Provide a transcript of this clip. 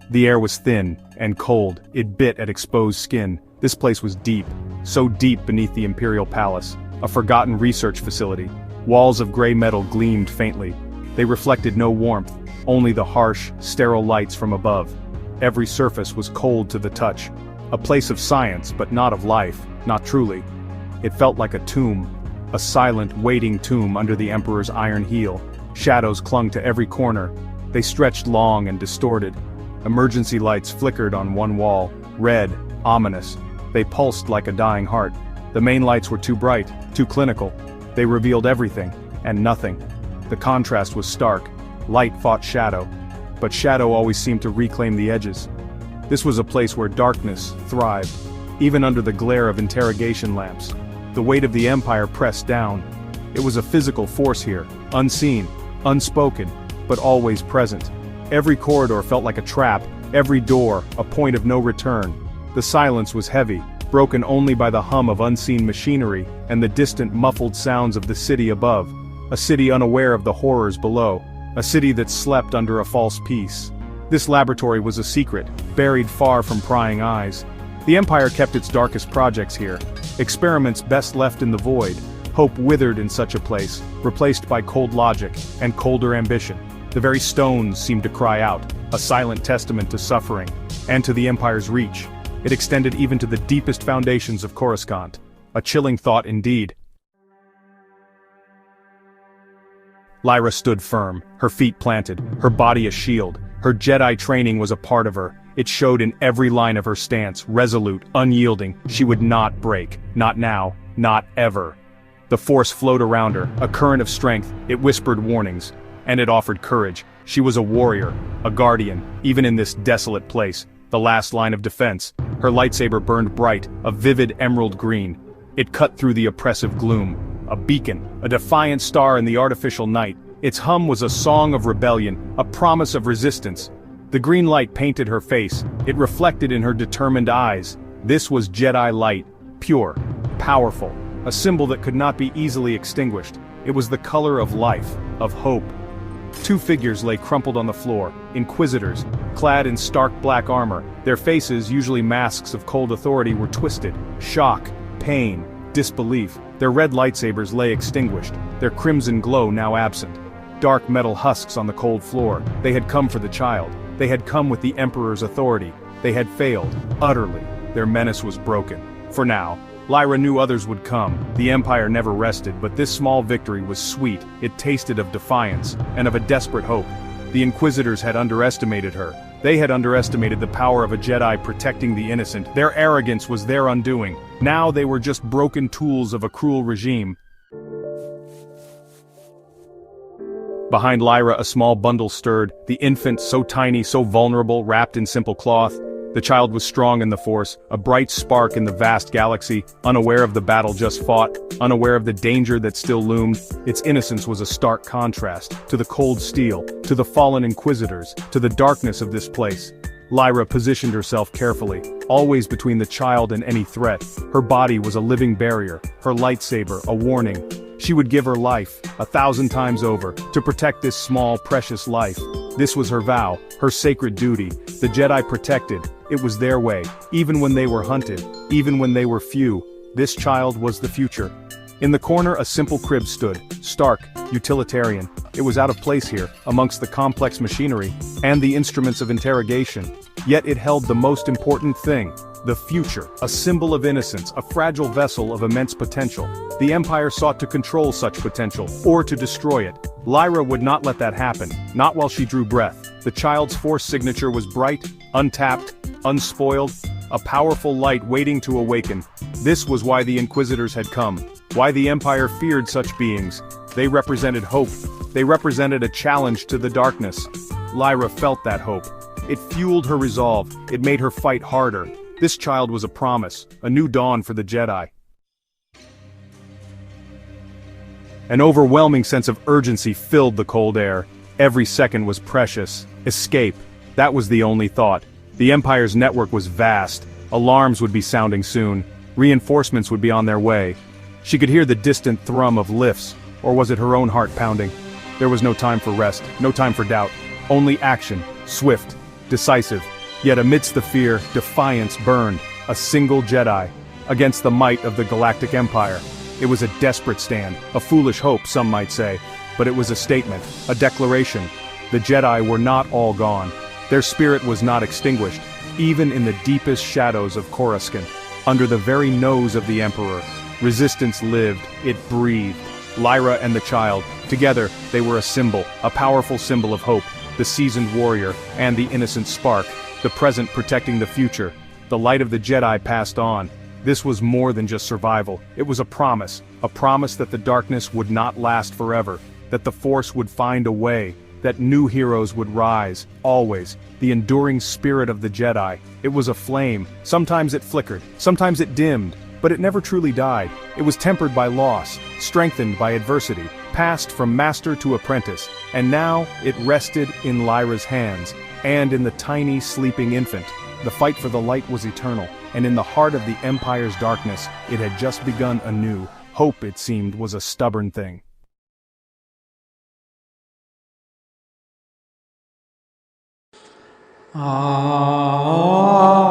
The air was thin and cold, it bit at exposed skin. This place was deep, so deep beneath the Imperial Palace, a forgotten research facility. Walls of gray metal gleamed faintly. They reflected no warmth, only the harsh, sterile lights from above. Every surface was cold to the touch. A place of science, but not of life, not truly. It felt like a tomb, a silent, waiting tomb under the Emperor's iron heel. Shadows clung to every corner. They stretched long and distorted. Emergency lights flickered on one wall, red, ominous. They pulsed like a dying heart. The main lights were too bright, too clinical. They revealed everything, and nothing. The contrast was stark. Light fought shadow, but shadow always seemed to reclaim the edges. This was a place where darkness thrived, even under the glare of interrogation lamps. The weight of the Empire pressed down. It was a physical force here, unseen, unspoken, but always present. Every corridor felt like a trap, every door, a point of no return. The silence was heavy, broken only by the hum of unseen machinery and the distant muffled sounds of the city above. A city unaware of the horrors below. A city that slept under a false peace. This laboratory was a secret, buried far from prying eyes. The Empire kept its darkest projects here. Experiments best left in the void. Hope withered in such a place, replaced by cold logic and colder ambition. The very stones seemed to cry out, a silent testament to suffering, and to the Empire's reach. It extended even to the deepest foundations of Coruscant. A chilling thought indeed. Lyra stood firm, her feet planted, her body a shield. Her Jedi training was a part of her. It showed in every line of her stance, resolute, unyielding. She would not break, not now, not ever. The Force flowed around her, a current of strength. It whispered warnings, and it offered courage. She was a warrior, a guardian, even in this desolate place, the last line of defense. Her lightsaber burned bright, a vivid emerald green. It cut through the oppressive gloom. A beacon, a defiant star in the artificial night. Its hum was a song of rebellion, a promise of resistance. The green light painted her face. It reflected in her determined eyes. This was Jedi light, pure, powerful, a symbol that could not be easily extinguished. It was the color of life, of hope. Two figures lay crumpled on the floor, inquisitors, clad in stark black armor. Their faces, usually masks of cold authority, were twisted. Shock, pain, disbelief. Their red lightsabers lay extinguished, their crimson glow now absent. Dark metal husks on the cold floor. They had come for the child. They had come with the Emperor's authority. They had failed, utterly. Their menace was broken. For now. Lyra knew others would come. The Empire never rested, but this small victory was sweet. It tasted of defiance, and of a desperate hope. The Inquisitors had underestimated her. They had underestimated the power of a Jedi protecting the innocent. Their arrogance was their undoing. Now they were just broken tools of a cruel regime. Behind Lyra a small bundle stirred, the infant so tiny, so vulnerable, wrapped in simple cloth. The child was strong in the Force, a bright spark in the vast galaxy, unaware of the battle just fought, unaware of the danger that still loomed. Its innocence was a stark contrast to the cold steel, to the fallen Inquisitors, to the darkness of this place. Lyra positioned herself carefully, always between the child and any threat. Her body was a living barrier, her lightsaber a warning. She would give her life, 1,000 times over, to protect this small, precious life. This was her vow, her sacred duty. The Jedi protected. It was their way, even when they were hunted, even when they were few. This child was the future. In the corner a simple crib stood, stark, utilitarian. It was out of place here, amongst the complex machinery, and the instruments of interrogation. Yet it held the most important thing, the future, a symbol of innocence, a fragile vessel of immense potential. The Empire sought to control such potential, or to destroy it. Lyra would not let that happen, not while she drew breath. The child's Force signature was bright, untapped, unspoiled, a powerful light waiting to awaken. This was why the Inquisitors had come, why the Empire feared such beings. They represented hope. They represented a challenge to the darkness. Lyra felt that hope. It fueled her resolve. It made her fight harder. This child was a promise, a new dawn for the Jedi. An overwhelming sense of urgency filled the cold air. Every second was precious. Escape. That was the only thought. The Empire's network was vast. Alarms would be sounding soon. Reinforcements would be on their way. She could hear the distant thrum of lifts, or was it her own heart pounding? There was no time for rest, no time for doubt. Only action, swift, decisive. Yet amidst the fear, Defiance burned, a single Jedi, against the might of the Galactic Empire. It was a desperate stand, a foolish hope, some might say, but it was a statement, a declaration. The Jedi were not all gone. Their spirit was not extinguished, even in the deepest shadows of Coruscant. Under the very nose of the Emperor, resistance lived, it breathed. Lyra and the child, together, they were a symbol, a powerful symbol of hope, the seasoned warrior, and the innocent spark, the present protecting the future. The light of the Jedi passed on. This was more than just survival, it was a promise that the darkness would not last forever, that the Force would find a way, that new heroes would rise, always, the enduring spirit of the Jedi. It was a flame, sometimes it flickered, sometimes it dimmed, but it never truly died. It was tempered by loss, strengthened by adversity, passed from master to apprentice, and now it rested in Lyra's hands, and in the tiny sleeping infant. The fight for the light was eternal, and in the heart of the Empire's darkness, it had just begun anew. Hope, it seemed, was a stubborn thing. Ah